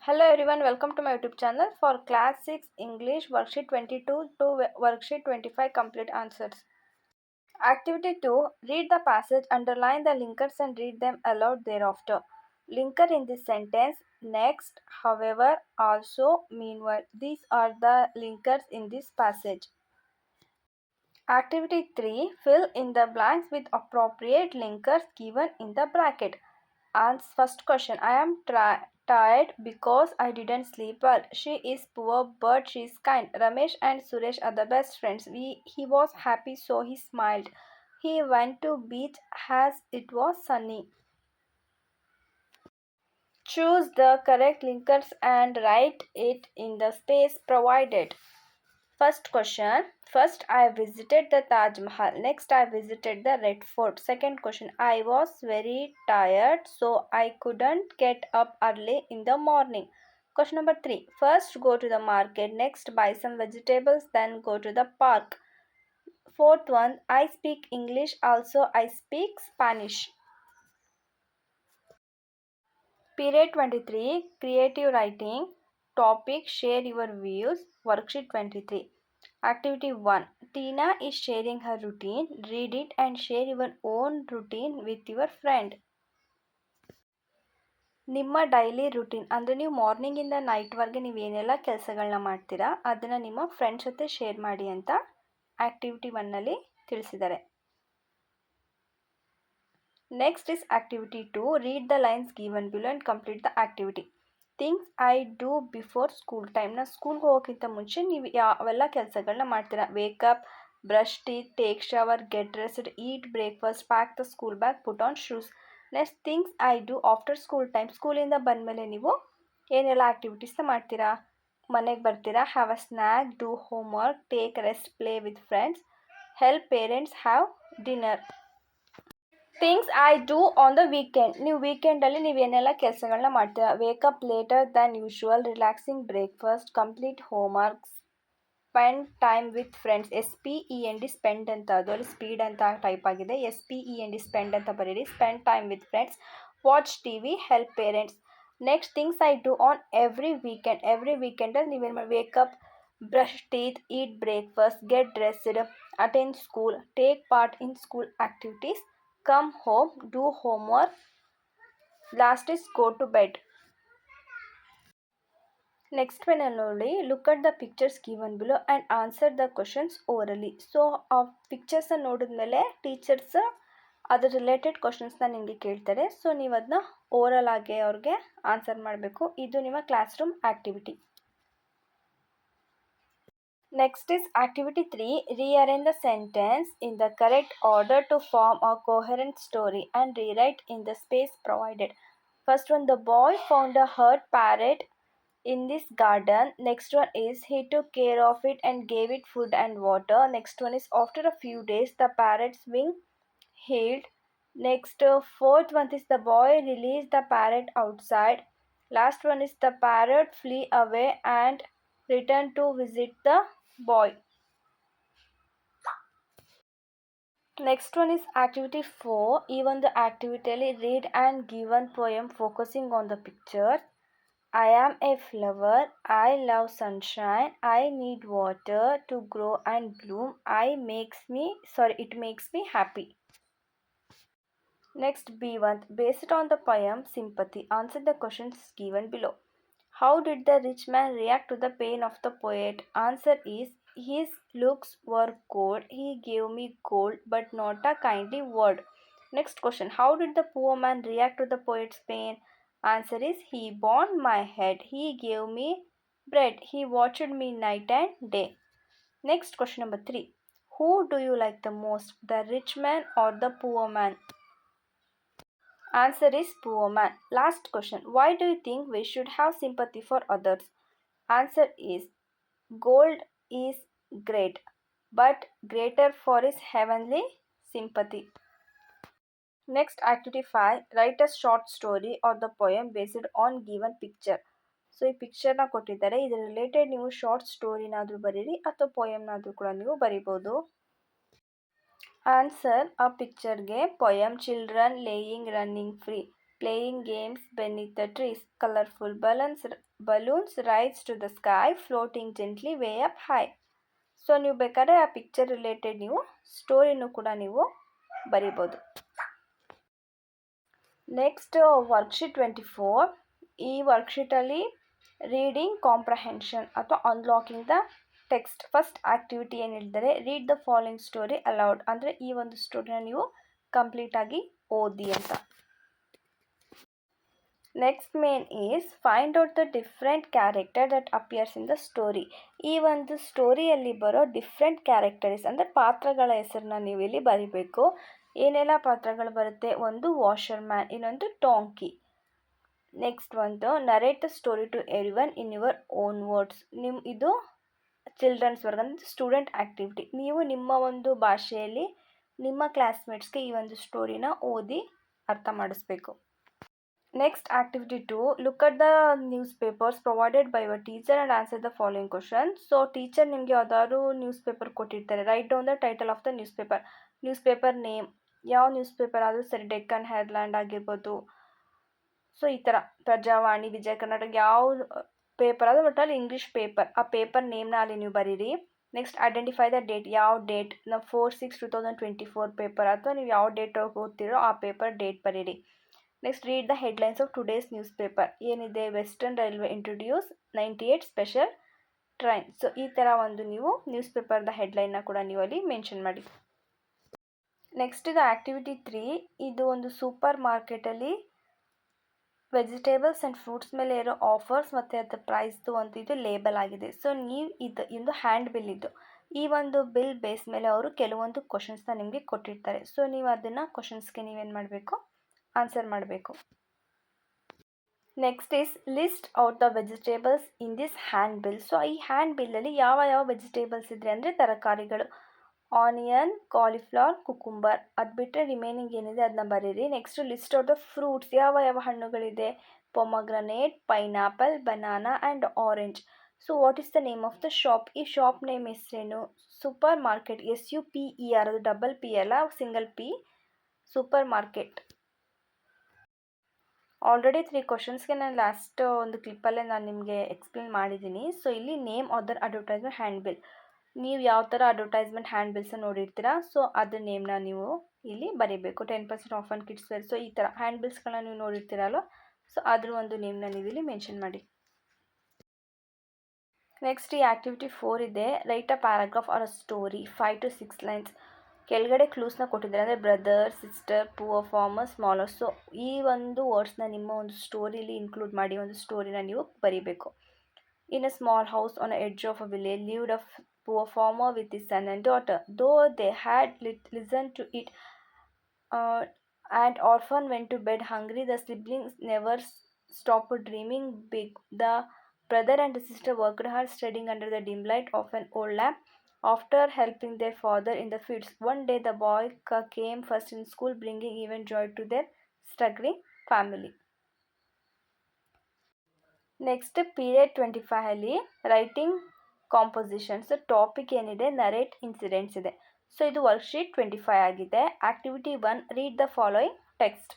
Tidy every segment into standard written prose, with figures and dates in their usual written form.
Hello everyone, welcome to my YouTube channel for class 6 English worksheet 22 to worksheet 25 complete answers. Activity 2, read the passage, underline the linkers and read them aloud thereafter. Linker in this sentence, next, however, also, meanwhile. These are the linkers in this passage. Activity 3, fill in the blanks with appropriate linkers given in the bracket. First question, I am tired because I didn't sleep well. She is poor but she is kind. Ramesh and Suresh are the best friends. He was happy so he smiled. He went to beach as it was sunny. Choose the correct linkers and write it in the space provided. First question. First, I visited the Taj Mahal. Next, I visited the Red Fort. Second question. I was very tired, so I couldn't get up early in the morning. Question number 3. First, go to the market. Next, buy some vegetables. Then, go to the park. Fourth one. I speak English. Also, I speak Spanish. Period 23. Creative writing. Topic. Share your views. Worksheet 23. Activity 1. Tina is sharing her routine. Read it and share your own routine with your friend. ನಿಮ್ಮ daily routine ಅಂದರೆ ನೀವು ಮಾರ್ನಿಂಗಿಂದ ನೈಟ್ವರೆಗೆ ನೀವು ಏನೆಲ್ಲ ಕೆಲಸಗಳನ್ನ ಮಾಡ್ತೀರಾ ಅದನ್ನು ನಿಮ್ಮ friends ಜೊತೆ ಶೇರ್ ಮಾಡಿ ಅಂತ ಆಕ್ಟಿವಿಟಿ 1ನಲ್ಲಿ ತಿಳಿಸಿದ್ದಾರೆ. Next is activity 2. Read the lines given below and complete the activity. Things I do before school time. ನಾನು ಸ್ಕೂಲ್ಗೆ ಹೋಗೋಕ್ಕಿಂತ ಮುಂಚೆ ನೀವು ಯಾವೆಲ್ಲ ಕೆಲಸಗಳನ್ನ ಮಾಡ್ತೀರಾ? Wake up, brush teeth, take shower, get dressed, eat breakfast, pack the school bag, put on shoes. Next things I do after school time. ಸ್ಕೂಲಿಂದ ಬಂದಮೇಲೆ ನೀವು ಏನೆಲ್ಲ ಆ್ಯಕ್ಟಿವಿಟೀಸ್ನ ಮಾಡ್ತೀರಾ? ಮನೆಗೆ ಬರ್ತೀರಾ, have a snack, do home work, take rest, play with friends, help parents, have dinner. Things I do on the weekend. ನೀವು ವೀಕೆಂಡಲ್ಲಿ ನೀವು ಏನೆಲ್ಲ ಕೆಲಸಗಳನ್ನ ಮಾಡ್ತೀರಾ? Wake up later than usual, relaxing breakfast, complete homework, spend time with friends. SPEND spend ಅಂತ, ಅದು ಅಲ್ಲಿ speed ಅಂತ ಟೈಪ್ ಆಗಿದೆ. SPEND ಸ್ಪೆಂಡ್ ಅಂತ ಬರೀರಿ. Spend time with friends, watch TV, help parents. Next things I do on every weekend. Every ವೀಕೆಂಡಲ್ಲಿ ನೀವೇನು ಮಾಡಿ? Wake up, brush teeth, eat breakfast, get dressed, attend school, take part in school activities, come home, do homework, last is go to bed. Next ವೇನಲ್ಲಿ ನೋಡಿ, look at the pictures given below and answer the questions orally. So ಆ ಪಿಕ್ಚರ್ಸ್ನ ನೋಡಿದ್ಮೇಲೆ teachers ಅದ್ರ related ಕ್ವಶನ್ಸ್ನ ನಿಮಗೆ ಕೇಳ್ತಾರೆ. So ನೀವು ಅದನ್ನ ಓರಲ್ ಆಗಿ ಅವ್ರಿಗೆ ಆನ್ಸರ್ ಮಾಡಬೇಕು. ಇದು ನಿಮ್ಮ class room activity. Next is activity 3. Rearrange the sentence in the correct order to form a coherent story and rewrite in the space provided. First one, the boy found a hurt parrot in this garden. Next one is he took care of it and gave it food and water. Next one is after a few days the parrot's wing healed. Next, fourth one is the boy released the parrot outside. Last one is the parrot flew away and returned to visit the boy. Next one is activity 4. Even the activity read and given poem focusing on the picture. I am a flower. I love sunshine. I need water to grow and bloom. It makes me happy. Next, B1. Based on the poem Sympathy, answer the questions given below. How did the rich man react to the pain of the poet? Answer is, his looks were cold. He gave me gold, but not a kindly word. Next question. How did the poor man react to the poet's pain? Answer is, he bound my head. He gave me bread. He watched me night and day. Next question number 3. Who do you like the most, the rich man or the poor man? Answer is poor man. Last question. Why do you think we should have sympathy for others? Answer is, gold is great, but greater for his heavenly sympathy. Next, activity 5. Write a short story or the poem based on given picture. So ಈ ಪಿಕ್ಚರ್ನ ಕೊಟ್ಟಿದ್ದಾರೆ, ಇದರ related ನೀವು short ಸ್ಟೋರಿನಾದರೂ ಬರೀರಿ ಅಥವಾ ಪೊಯಮ್ನಾದರೂ ಕೂಡ ನೀವು ಬರಿಬೋದು. Answer ಆ ಪಿಕ್ಚರ್ಗೆ poem children playing running free. playing games beneath the trees. Colorful balloons rise to the sky, floating gently way up high. So ನೀವು ಬೇಕಾದ್ರೆ ಆ ಪಿಕ್ಚರ್ ರಿಲೇಟೆಡ್ ನೀವು ಸ್ಟೋರಿನೂ ಕೂಡ ನೀವು ಬರಿಬೋದು. Next worksheet 24. ಈ ವರ್ಕ್ಶೀಟಲ್ಲಿ ರೀಡಿಂಗ್ ಕಾಂಪ್ರಹೆನ್ಷನ್ ಅಥವಾ unlocking the text. First activity ಏನು ಹೇಳಿದರೆ, read the following story allowed, ಅಂದರೆ ಈ ಒಂದು ಸ್ಟೋರಿನ ನೀವು ಕಂಪ್ಲೀಟಾಗಿ ಓದಿ ಅಂತ. Next main is find out the different character that appears in the story. ಈ ಒಂದು ಸ್ಟೋರಿಯಲ್ಲಿ ಬರೋ ಡಿಫ್ರೆಂಟ್ ಕ್ಯಾರೆಕ್ಟರ್ಸ್ ಅಂದರೆ ಪಾತ್ರಗಳ ಹೆಸರನ್ನ ನೀವು ಇಲ್ಲಿ ಬರಿಬೇಕು. ಏನೆಲ್ಲ ಪಾತ್ರಗಳು ಬರುತ್ತೆ, ಒಂದು ವಾಷರ್ ಮ್ಯಾನ್, ಇನ್ನೊಂದು ಟೋಂಕಿ. ನೆಕ್ಸ್ಟ್ ಒಂದು narrate the story to everyone in your own words. ಇದು ಚಿಲ್ಡ್ರನ್ಸ್ ವರ್ಗ ಅಂದರೆ ಸ್ಟೂಡೆಂಟ್ ಆ್ಯಕ್ಟಿವಿಟಿ. ನೀವು ನಿಮ್ಮ ಒಂದು ಭಾಷೆಯಲ್ಲಿ ನಿಮ್ಮ ಕ್ಲಾಸ್ಮೇಟ್ಸ್ಗೆ ಈ ಒಂದು ಸ್ಟೋರಿನ ಓದಿ ಅರ್ಥ ಮಾಡಿಸ್ಬೇಕು. Next activity 2, look at the news papers provided by your teacher and answer the following question. So teacher ನಿಮಗೆ ಯಾವ್ದಾದ್ರು ನ್ಯೂಸ್ ಪೇಪರ್ ಕೊಟ್ಟಿರ್ತಾರೆ. Write down the title of the news paper name. ಯಾವ ನ್ಯೂಸ್ ಪೇಪರ್ ಆದರೂ ಸರಿ, ಡೆಕ್ಕನ್ ಹೆರ್ಲ್ಯಾಂಡ್ ಆಗಿರ್ಬೋದು, so ಈ ಥರ ಪ್ರಜಾವಾಣಿ, ವಿಜಯ ಕರ್ನಾಟಕ, ಯಾವ ಪೇಪರ್ ಆದರೂ ಒಟ್ಟಲ್ಲಿ ಇಂಗ್ಲೀಷ್ ಪೇಪರ್, ಆ ಪೇಪರ್ ನೇಮ್ನ ಅಲ್ಲಿ ನೀವು ಬರೀರಿ. Next identify the date. ಯಾವ ಡೇಟ್, ನಾವು 4/6/2024 ಪೇಪರ್, ಅಥವಾ ನೀವು ಯಾವ ಡೇಟ್ ಓದ್ತಿರೋ ಆ ಪೇಪರ್ ಡೇಟ್ ಬರೀರಿ. Next read the headlines of today's news paper. ಏನಿದೆ, western railway introduce 98 special train. So ಈ ಥರ ಒಂದು ನೀವು ನ್ಯೂಸ್ ಪೇಪರ್ದ ಹೆಡ್ಲೈನ್ನ ಕೂಡ ನೀವು ಅಲ್ಲಿ ಮೆನ್ಷನ್ ಮಾಡಿ. ನೆಕ್ಸ್ಟ್ ಇದು ಆ್ಯಕ್ಟಿವಿಟಿ 3. ಇದು ಒಂದು ಸೂಪರ್ ಮಾರ್ಕೆಟಲ್ಲಿ ವೆಜಿಟೇಬಲ್ಸ್ ಆ್ಯಂಡ್ ಫ್ರೂಟ್ಸ್ ಮೇಲೆ ಇರೋ ಆಫರ್ಸ್ ಮತ್ತು ಅದರ ಪ್ರೈಸ್ದು ಒಂದು ಇದು ಲೇಬಲ್ ಆಗಿದೆ. ಸೊ ನೀವು ಇದು ಹ್ಯಾಂಡ್ ಬಿಲ್ ಇದು. ಈ ಒಂದು ಬಿಲ್ ಬೇಸ್ ಮೇಲೆ ಅವರು ಕೆಲವೊಂದು ಕ್ವಶನ್ಸ್ನ ನಿಮಗೆ ಕೊಟ್ಟಿರ್ತಾರೆ. ಸೊ ನೀವು ಅದನ್ನು ಕ್ವಶನ್ಸ್ಗೆ ನೀವೇನು ಮಾಡಬೇಕು, ಆನ್ಸರ್ ಮಾಡಬೇಕು. Next is list out the vegetables in this hand bill. So ಈ ಹ್ಯಾಂಡ್ ಬಿಲ್ಲಲ್ಲಿ ಯಾವ ವೆಜಿಟೇಬಲ್ಸ್ ಇದ್ರೆ ಅಂದರೆ ತರಕಾರಿಗಳು, ಆನಿಯನ್, ಕಾಲಿಫ್ಲವರ್, ಕುಕುಂಬರ್. ಅದು ಬಿಟ್ಟರೆ ರಿಮೈನಿಂಗ್ ಏನಿದೆ ಅದನ್ನ ಬರೀರಿ. Next list out the fruits. ಯಾವ ಹಣ್ಣುಗಳಿದೆ, pomegranate, pineapple, banana and orange. So what is the name of the shop. ಈ ಶಾಪ್ ನೇಮ್ ಹೆಸರೇನು, ಸೂಪರ್ ಮಾರ್ಕೆಟ್. SUPER, ಅದು ಡಬಲ್ P ಅಲ್ಲ, single P, super market. Already 3 ಕ್ವಶನ್ಸ್ಗೆ ನಾನು ಲಾಸ್ಟ್ ಒಂದು ಕ್ಲಿಪ್ಪಲ್ಲೇ ನಾನು ನಿಮಗೆ ಎಕ್ಸ್ಪ್ಲೇನ್ ಮಾಡಿದ್ದೀನಿ. ಸೊ ಇಲ್ಲಿ name other advertisement hand bill. ನೀವು ಯಾವ ಥರ ಅಡ್ವರ್ಟೈಸ್ಮೆಂಟ್ ಹ್ಯಾಂಡ್ ಬಿಲ್ಸನ್ನು ನೋಡಿರ್ತೀರಾ, ಸೊ ಅದ್ರ ನೇಮ್ನ ನೀವು ಇಲ್ಲಿ ಬರೀಬೇಕು. 10% off on kids wear. So ಈ ಥರ ಹ್ಯಾಂಡ್ ಬಿಲ್ಸ್ಗಳನ್ನ ನೀವು ನೋಡಿರ್ತೀರಲ್ವ, ಸೊ ಅದ್ರ ಒಂದು ನೇಮ್ನ ನೀವು ಇಲ್ಲಿ ಮೆನ್ಷನ್ ಮಾಡಿ. ನೆಕ್ಸ್ಟ್ ಈ ಆ್ಯಕ್ಟಿವಿಟಿ 4 ಇದೆ. Write a paragraph or a story 5 to 6 lines. ಕೆಳಗಡೆ ಕ್ಲೂಸ್ನ ಕೊಟ್ಟಿದ್ದಾರೆ, ಅಂದರೆ brother, sister, poor farmer, smaller. So ಈ ಒಂದು ವರ್ಡ್ಸ್ನ ನಿಮ್ಮ ಒಂದು ಸ್ಟೋರಿಲಿ ಇನ್ಕ್ಲೂಡ್ ಮಾಡಿ ಒಂದು ಸ್ಟೋರಿನ ನೀವು ಬರೀಬೇಕು. In a small house on a edge of a village lived a poor farmer with his son and daughter. Though they had listened to it, and orphan went to bed hungry, the siblings never stopped dreaming big. The brother and the sister worked hard, studying under the dim light of an old lamp. After helping their father in the fields, one day the boy came first in school, bringing even joy to their struggling family. Next period 25 ಅಲ್ಲಿ writing compositions topic ಏನಿದೆ, narrate incidents ಇದೆ. So ಇದು worksheet 25 ಆಗಿದೆ. Activity 1, read the following text.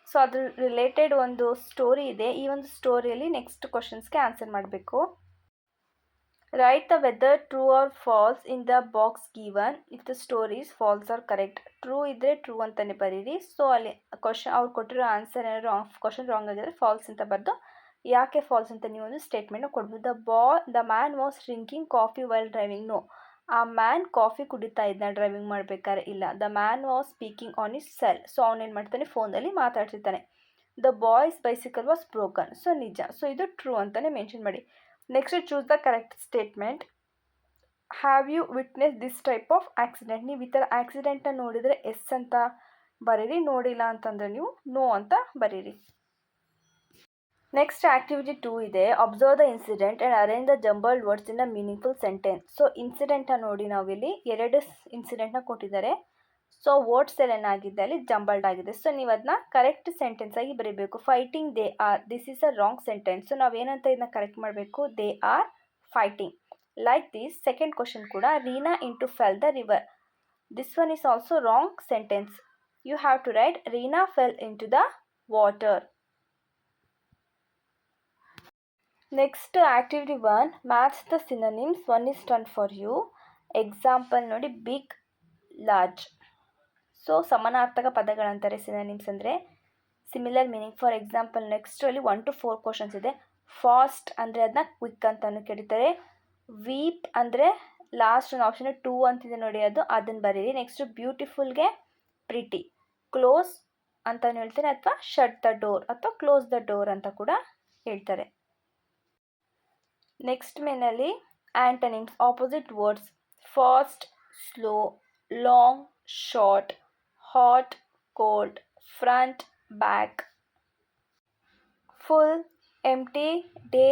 So ಅದ್ರ related ಒಂದು story ಇದೆ. ಈ ಒಂದು ಸ್ಟೋರಿಯಲ್ಲಿ ನೆಕ್ಸ್ಟ್ ಕ್ವಶನ್ಸ್ಗೆ ಆನ್ಸರ್ ಮಾಡಬೇಕು. Write the whether true or false in the box given if the story is false or correct. True ಇದ್ದರೆ ಟ್ರೂ ಅಂತಲೇ ಬರೀರಿ. ಸೊ ಅಲ್ಲಿ ಅವ್ರು ಕೊಟ್ಟಿರೋ ಆನ್ಸರ್ ಏನಾದ್ರು ಕ್ವಶನ್ ರಾಂಗ್ ಆಗಿದ್ರೆ ಫಾಲ್ಸ್ ಅಂತ ಬರೆದು ಯಾಕೆ ಫಾಲ್ಸ್ ಅಂತ ನೀವು ಒಂದು ಸ್ಟೇಟ್ಮೆಂಟ್ನ ಕೊಡ್ಬೋದು. The man was drinking coffee while driving. No, ಆ ಮ್ಯಾನ್ ಕಾಫಿ ಕುಡಿತಾ ಇದ್ದ ಡ್ರೈವಿಂಗ್ ಮಾಡಬೇಕಾದ್ರೆ, ಇಲ್ಲ. The man was speaking on his cell. So ಅವನೇನು ಮಾಡ್ತಾನೆ, ಫೋನಲ್ಲಿ ಮಾತಾಡ್ತಿರ್ತಾನೆ. The boy's bicycle was broken. So ನಿಜ. ಸೊ ಇದು ಟ್ರೂ ಅಂತಲೇ ಮೆನ್ಷನ್ ಮಾಡಿ. Next choose the correct statement. Have you witness this type of accident. ನೀವು ಈ ಥರ ಆಕ್ಸಿಡೆಂಟ್ನ ನೋಡಿದರೆ ಎಸ್ ಅಂತ ಬರೀರಿ, ನೋಡಿಲ್ಲ ಅಂತಂದರೆ ನೀವು ನೋ ಅಂತ ಬರೀರಿ. ನೆಕ್ಸ್ಟ್ ಆ್ಯಕ್ಟಿವಿಟಿ 2 ಇದೆ. Observe the incident and arrange the jumbled words in a meaningful sentence. So ಇನ್ಸಿಡೆಂಟ್ನ ನೋಡಿ, ನಾವಿಲ್ಲಿ 2 ಇನ್ಸಿಡೆಂಟ್ನ ಕೊಟ್ಟಿದ್ದಾರೆ. ಸೊ ವರ್ಡ್ಸ್ ಎಲ್ಲ ಏನಾಗಿದೆ ಅಲ್ಲಿ ಜಂಬಲ್ಡ್ ಆಗಿದೆ. ಸೊ ನೀವು ಅದನ್ನ ಕರೆಕ್ಟ್ ಸೆಂಟೆನ್ಸ್ ಆಗಿ ಬರೀಬೇಕು. Fighting they are, this is a wrong sentence. So ನಾವೇನಂತ ಇದನ್ನ ಕರೆಕ್ಟ್ ಮಾಡಬೇಕು, they are fighting. Like this second question ಕೂಡ, Reena into fell the river. This one is also wrong sentence. You have to write Reena fell into the water. Next activity 1, match the synonyms. One is done for you. Example ನೋಡಿ, big, large. So ಸಮಾನಾರ್ಥಕ ಪದಗಳಂತಾರೆ synonyms ಅಂದರೆ. Similar meaning. For example ನೆಕ್ಸ್ಟಲ್ಲಿ 1 to 4 questions ಇದೆ. Fast ಅಂದರೆ ಅದನ್ನ quick ಅಂತಲೂ ಕರೀತಾರೆ. ವೀಪ್ ಅಂದರೆ ಲಾಸ್ಟ್ ಒಂದು ಆಪ್ಷನ್ 2 ಅಂತಿದೆ ನೋಡಿ, ಅದನ್ನು ಬರೀರಿ. Next ಬ್ಯೂಟಿಫುಲ್ಗೆ pretty. ಕ್ಲೋಸ್ ಅಂತಲೂ ಹೇಳ್ತಾರೆ, ಅಥವಾ ಶಟ್ ದ ಡೋರ್ ಅಥವಾ ಕ್ಲೋಸ್ ದ ಡೋರ್ ಅಂತ ಕೂಡ ಹೇಳ್ತಾರೆ. ನೆಕ್ಸ್ಟ್ ಮೇನಲ್ಲಿ antonyms, opposite words. Fast, slow, long, short, hot, cold, front, back. Full, empty, day,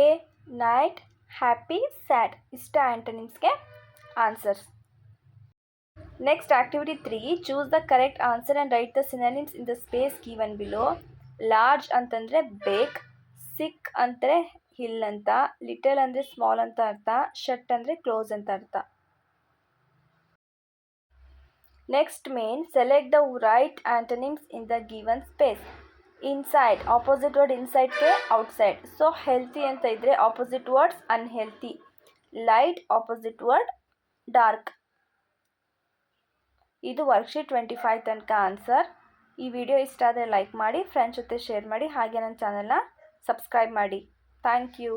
night, happy, sad. ಇಷ್ಟ ಆ್ಯಂಟನಿಮ್ಸ್ಗೆ answers. Next activity 3, choose the correct answer and write the synonyms in the space given below. Large ಅಂತಂದರೆ bake, ಸಿಕ್ ಅಂದರೆ hill ಅಂತ, little ಅಂದರೆ small ಅಂತ ಅರ್ಥ, shut ಅಂದರೆ close ಅಂತ ಅರ್ಥ. Next main, select the right antonyms in the given space. Inside, opposite word ಇನ್ಸೈಡ್ಗೆ ಔಟ್ಸೈಡ್. ಸೊ ಹೆಲ್ತಿ ಅಂತ ಇದ್ದರೆ opposite words unhealthy. Light, opposite word dark. ಇದು ವರ್ಕ್ಶೀಟ್ 25 ತನಕ ಆನ್ಸರ್. ಈ ವಿಡಿಯೋ ಇಷ್ಟ ಆದರೆ ಲೈಕ್ ಮಾಡಿ, ಫ್ರೆಂಡ್ಸ್ ಜೊತೆ ಶೇರ್ ಮಾಡಿ, ಹಾಗೆ ನನ್ನ ಚಾನಲ್ನ ಸಬ್ಸ್ಕ್ರೈಬ್ ಮಾಡಿ. Thank you.